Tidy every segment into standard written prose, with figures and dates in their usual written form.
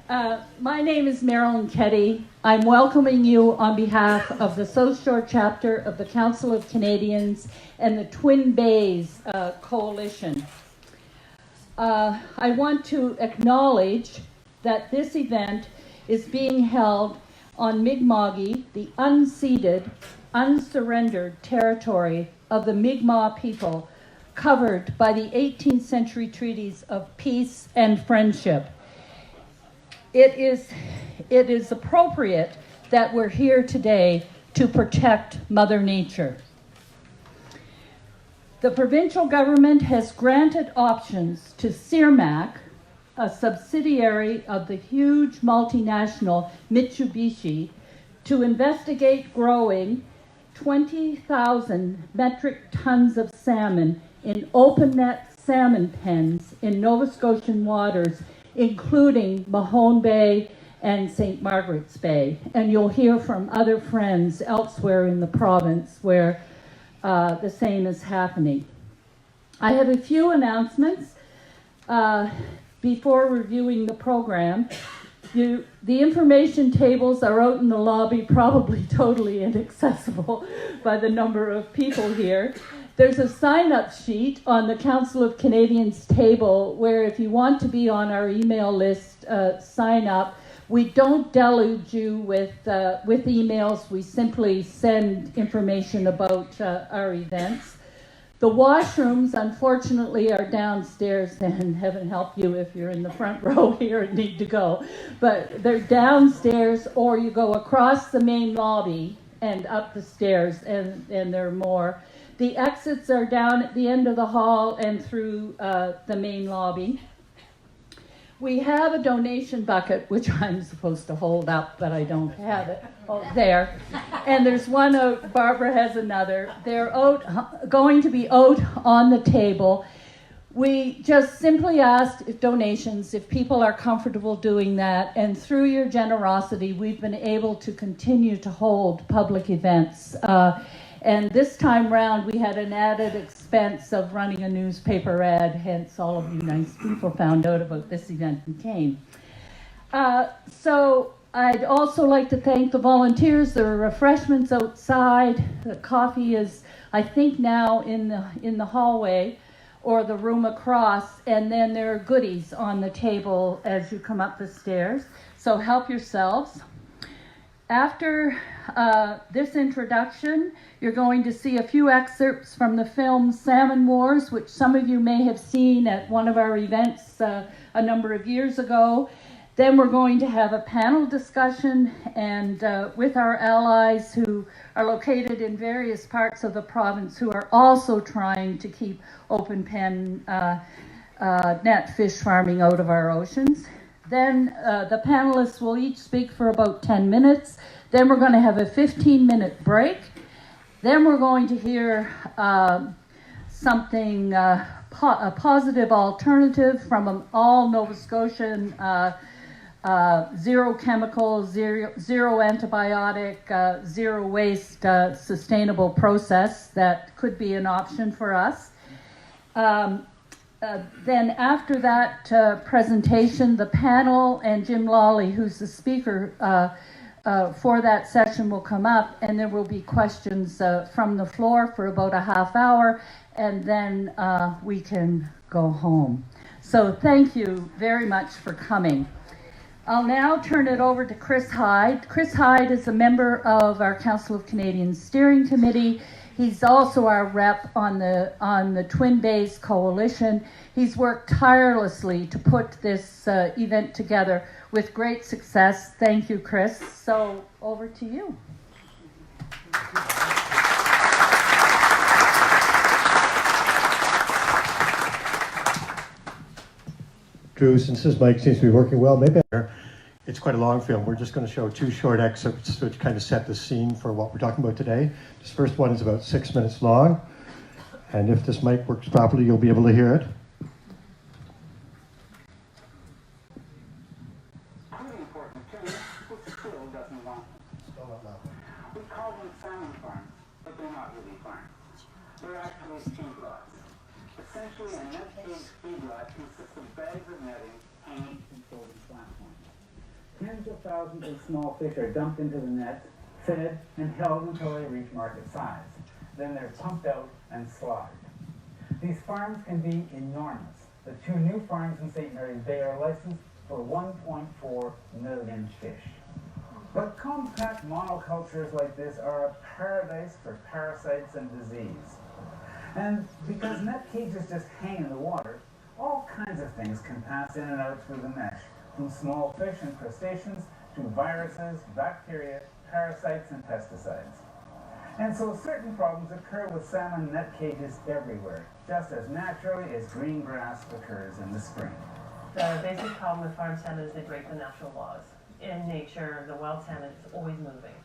My name is Marilyn Keddy. I'm welcoming you on behalf of the South Shore chapter of the Council of Canadians and the Twin Bays Coalition. I want to acknowledge that this event is being held on Mi'kma'ki, the unceded, unsurrendered territory of the Mi'kmaq people covered by the 18th century treaties of peace and friendship. It is appropriate that we're here today to protect Mother Nature. The provincial government has granted options to Cermag, a subsidiary of the huge multinational Mitsubishi, to investigate growing 20,000 metric tons of salmon in open net salmon pens in Nova Scotian waters, including Mahone Bay and St. Margaret's Bay. And you'll hear from other friends elsewhere in the province where the same is happening. I have a few announcements before reviewing the program. The information tables are out in the lobby, probably totally inaccessible by the number of people here. There's a sign-up sheet on the Council of Canadians table where if you want to be on our email list, sign up. We don't deluge you with emails. We simply send information about our events. The washrooms, unfortunately, are downstairs, and heaven help you if you're in the front row here and need to go. But they're downstairs, or you go across the main lobby and up the stairs, and there are more. The exits are down at the end of the hall and through the main lobby. We have a donation bucket, which I'm supposed to hold up, but I don't have it. Oh, there. And there's one out, Barbara has another. They're out, going to be out on the table. We just simply asked donations if people are comfortable doing that, and through your generosity, we've been able to continue to hold public events. And this time round, we had an added expense of running a newspaper ad, hence all of you nice people found out about this event and came. So I'd also like to thank the volunteers. There are refreshments outside. The coffee is, I think, now in the hallway or the room across, and then there are goodies on the table as you come up the stairs. So help yourselves. After this introduction, you're going to see a few excerpts from the film Salmon Wars, which some of you may have seen at one of our events a number of years ago. Then we're going to have a panel discussion and with our allies who are located in various parts of the province who are also trying to keep open pen net fish farming out of our oceans. Then the panelists will each speak for about 10 minutes. Then we're going to have a 15-minute break. Then we're going to hear something, a positive alternative from an all Nova Scotian, zero chemical, zero antibiotic, zero waste, sustainable process that could be an option for us. Then after that presentation, the panel and Jim Lawley, who's the speaker for that session, will come up, and there will be questions from the floor for about a half hour, and then we can go home. So thank you very much for coming. I'll now turn it over to Chris Hyde. Chris Hyde is a member of our Council of Canadians Steering Committee. He's also our rep on the Twin Bays Coalition. He's worked tirelessly to put this event together with great success. Thank you, Chris. So over to you. Drew, since this mic seems to be working well, maybe it's quite a long film. We're just going to show two short excerpts which kind of set the scene for what we're talking about today. This first one is about 6 minutes long, and if this mic works properly, you'll be able to hear it. Really important too, which still doesn't want them. We call them salmon farms, but they're not really farms. They're actually feedlots. Essentially, a net-cage feedlot consists of bags of netting hanging from floating platforms. Tens of thousands of small fish are dumped into the net, fed, and held until they reach market size. Then they're pumped out and slaughtered. These farms can be enormous. The 2 new farms in St. Mary's Bay are licensed for 1.4 million fish. But compact monocultures like this are a paradise for parasites and disease. And because net cages just hang in the water, all kinds of things can pass in and out through the mesh, from small fish and crustaceans to viruses, bacteria, parasites, and pesticides. And so certain problems occur with salmon net cages everywhere, just as naturally as green grass occurs in the spring. The basic problem with farm salmon is they break the natural laws. In nature, the wild salmon is always moving,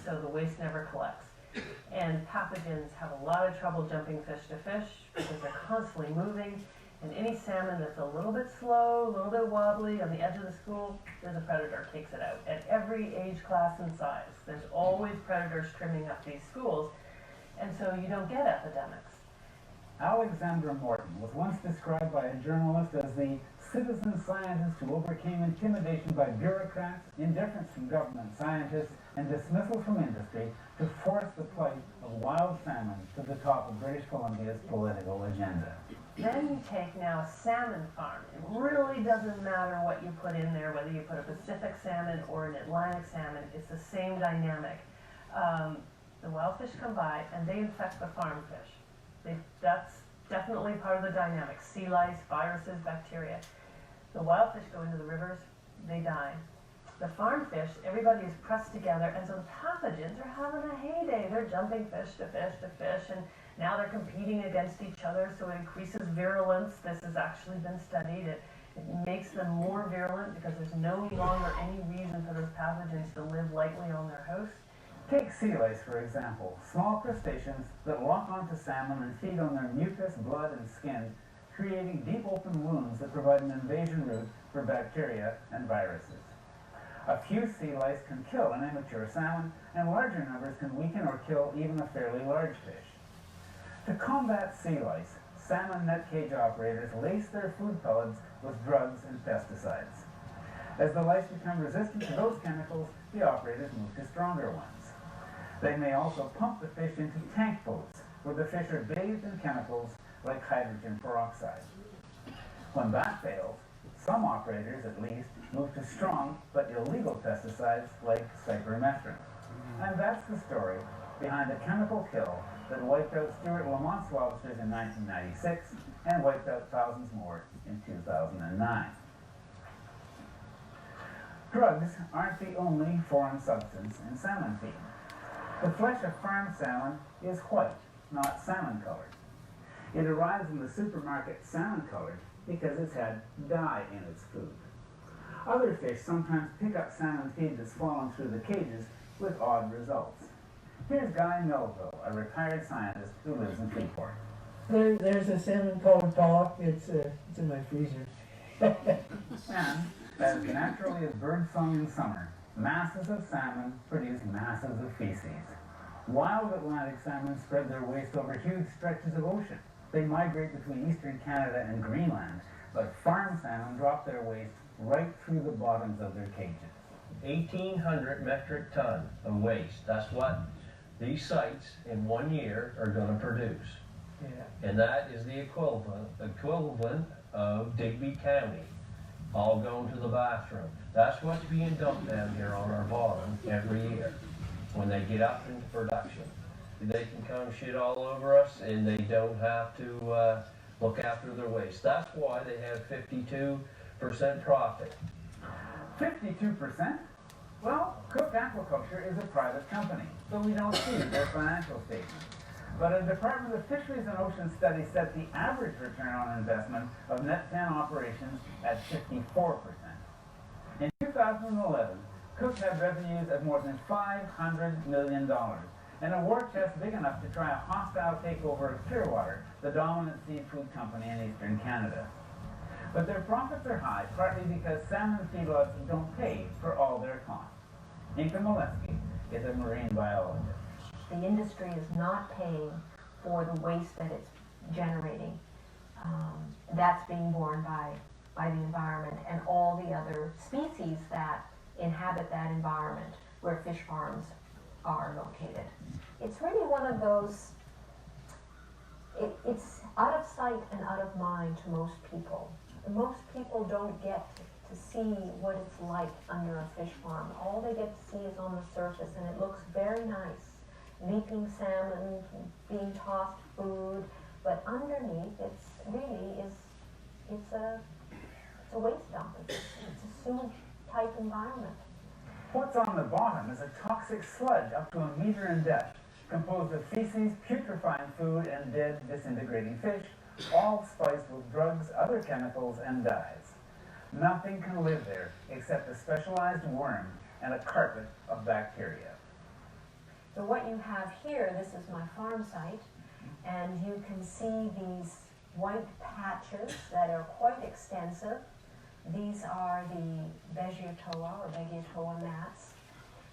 so the waste never collects. And pathogens have a lot of trouble jumping fish to fish because they're constantly moving. And any salmon that's a little bit slow, a little bit wobbly on the edge of the school, there's a predator takes it out. At every age class and size, there's always predators trimming up these schools, and so you don't get epidemics. Alexandra Morton was once described by a journalist as the citizen scientist who overcame intimidation by bureaucrats, indifference from government scientists, and dismissal from industry to force the plight of wild salmon to the top of British Columbia's political agenda. Then you take now a salmon farm. It really doesn't matter what you put in there, whether you put a Pacific salmon or an Atlantic salmon, it's the same dynamic. The wild fish come by and they infect the farm fish. That's definitely part of the dynamic. Sea lice, viruses, bacteria. The wild fish go into the rivers, they die. The farm fish, everybody is pressed together, and so the pathogens are having a heyday. They're jumping fish to fish to fish, and now they're competing against each other, so it increases virulence. This has actually been studied. It makes them more virulent because there's no longer any reason for those pathogens to live lightly on their host. Take sea lice, for example, small crustaceans that lock onto salmon and feed on their mucus, blood, and skin, creating deep open wounds that provide an invasion route for bacteria and viruses. A few sea lice can kill an immature salmon, and larger numbers can weaken or kill even a fairly large fish. To combat sea lice, salmon net cage operators lace their food pellets with drugs and pesticides. As the lice become resistant to those chemicals, the operators move to stronger ones. They may also pump the fish into tank boats, where the fish are bathed in chemicals like hydrogen peroxide. When that fails, some operators, at least, move to strong but illegal pesticides like cypermethrin. And that's the story behind the chemical kill that wiped out Stuart Lamont's lobsters in 1996 and wiped out thousands more in 2009. Drugs aren't the only foreign substance in salmon feed. The flesh of farm salmon is white, not salmon-colored. It arrives in the supermarket salmon-colored because it's had dye in its food. Other fish sometimes pick up salmon feed that's fallen through the cages with odd results. Here's Guy Melville, a retired scientist who lives in Freeport. There's a salmon-colored pollock. It's in my freezer. And, as naturally as birdsong in summer, masses of salmon produce masses of feces. Wild Atlantic salmon spread their waste over huge stretches of ocean. They migrate between eastern Canada and Greenland, but farm salmon drop their waste right through the bottoms of their cages. 1,800 metric ton of waste. That's what these sites in 1 year are going to produce. Yeah. And that is the equivalent of Digby County, all going to the bathroom. That's what's being dumped down here on our bottom every year when they get up into production. They can come shit all over us and they don't have to look after their waste. That's why they have 52% profit. 52%? Well, Cook Aquaculture is a private company, so we don't see their financial statements. But a Department of Fisheries and Ocean study set the average return on investment of net 10 operations at 54%. In 2011, Cook had revenues of more than $500 million, and a war chest big enough to try a hostile takeover of Clearwater, the dominant seafood company in eastern Canada. But their profits are high, partly because salmon feedlots don't pay for all their costs. Inka Molesky is a marine biologist. The industry is not paying for the waste that it's generating. That's being borne by the environment and all the other species that inhabit that environment where fish farms are located. It's really one of those, it's out of sight and out of mind to most people. Most people don't get to see what it's like under a fish farm. All they get to see is on the surface, and it looks very nice. Leaping salmon, being tossed food, but underneath it's a waste dump. It's a sewage type environment. What's on the bottom is a toxic sludge up to a meter in depth, composed of feces, putrefying food, and dead, disintegrating fish, all spiced with drugs, other chemicals, and dyes. Nothing can live there except a specialized worm and a carpet of bacteria. So what you have here, this is my farm site, and you can see these white patches that are quite extensive. These are the Vegetoa or Vegetoa mats,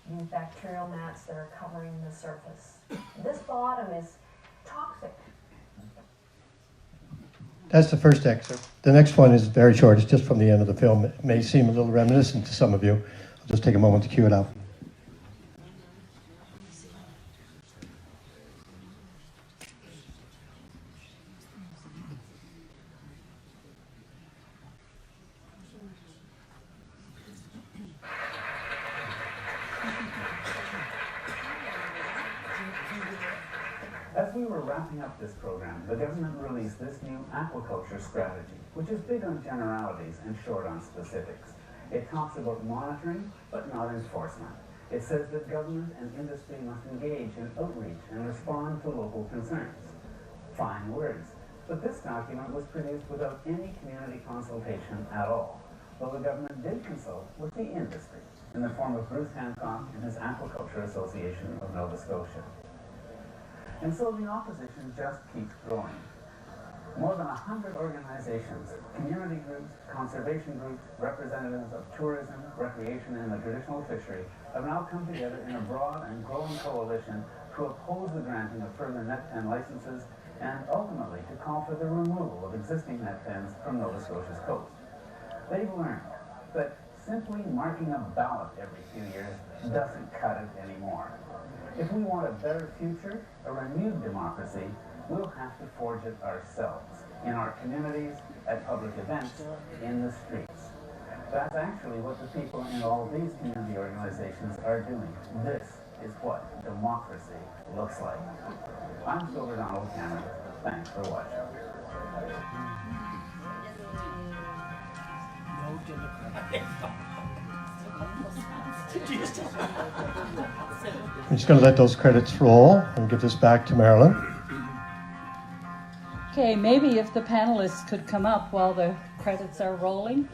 these bacterial mats that are covering the surface. This bottom is toxic. That's the first excerpt. The next one is very short. It's just from the end of the film. It may seem a little reminiscent to some of you. I'll just take a moment to cue it up. As we were wrapping up this program, the government released this new aquaculture strategy, which is big on generalities and short on specifics. It talks about monitoring, but not enforcement. It says that government and industry must engage in outreach and respond to local concerns. Fine words, but this document was produced without any community consultation at all, though the government did consult with the industry in the form of Bruce Hancock and his Aquaculture Association of Nova Scotia. And so the opposition just keeps growing. More than 100 organizations, community groups, conservation groups, representatives of tourism, recreation, and the traditional fishery have now come together in a broad and growing coalition to oppose the granting of further net pen licenses and ultimately to call for the removal of existing net pens from Nova Scotia's coast. They've learned that simply marking a ballot every few years doesn't cut it anymore. If we want a better future, a renewed democracy, we'll have to forge it ourselves, in our communities, at public events, in the streets. That's actually what the people in all these community organizations are doing. This is what democracy looks like. I'm Silver Donald Cameron. Thanks for watching. I'm just going to let those credits roll and give this back to Marilyn. Okay, maybe if the panelists could come up while the credits are rolling.